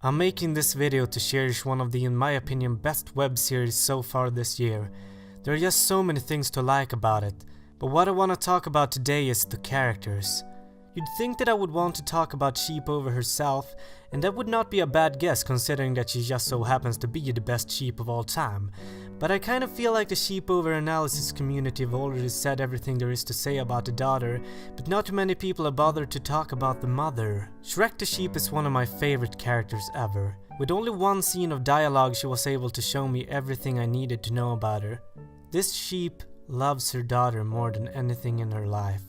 I'm making this video to cherish one of the, in my opinion, best web series so far this year. There are just so many things to like about it, but what I want to talk about today is the characters. You'd think that I would want to talk about Sheepover herself, and that would not be a bad guess considering that she just so happens to be the best sheep of all time. But I kind of feel like the Sheepover analysis community have already said everything there is to say about the daughter, but not too many people have bothered to talk about the mother. Shrek the sheep is one of my favorite characters ever. With only one scene of dialogue, she was able to show me everything I needed to know about her. This sheep loves her daughter more than anything in her life.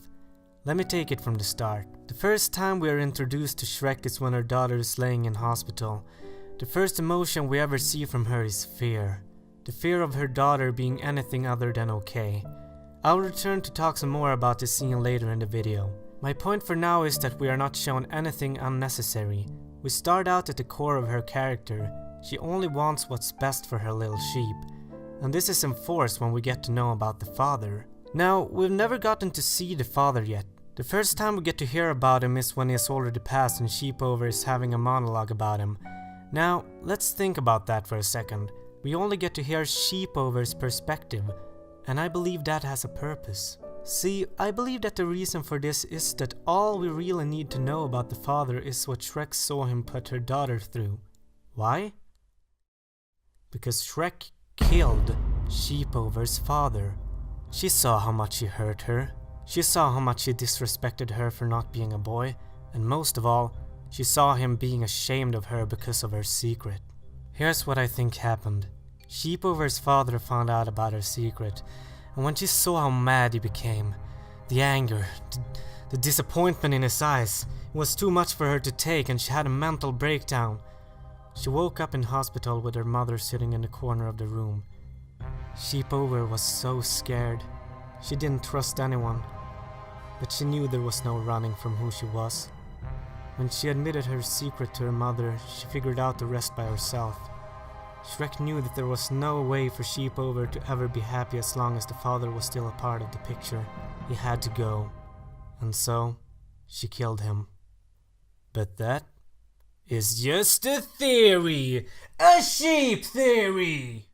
Let me take it from the start. The first time we are introduced to Shrek is when her daughter is laying in hospital. The first emotion we ever see from her is fear. The fear of her daughter being anything other than okay. I'll return to talk some more about this scene later in the video. My point for now is that we are not shown anything unnecessary. We start out at the core of her character. She only wants what's best for her little sheep. And this is enforced when we get to know about the father. Now, we've never gotten to see the father yet. The first time we get to hear about him is when he has already passed and Sheepover is having a monologue about him. Now, let's think about that for a second. We only get to hear Sheepover's perspective, and I believe that has a purpose. See, I believe that the reason for this is that all we really need to know about the father is what Shrek saw him put her daughter through. Why? Because Shrek killed Sheepover's father. She saw how much he hurt her. She saw how much he disrespected her for not being a boy, and most of all, she saw him being ashamed of her because of her secret. Here's what I think happened. Sheepover's father found out about her secret, and when she saw how mad he became, the anger, the disappointment in his eyes, it was too much for her to take and she had a mental breakdown. She woke up in hospital with her mother sitting in the corner of the room. Sheepover was so scared. She didn't trust anyone, but she knew there was no running from who she was. When she admitted her secret to her mother, she figured out the rest by herself. Shrek knew that there was no way for Sheepover to ever be happy as long as the father was still a part of the picture. He had to go, and so she killed him. But that is just a theory, a sheep theory!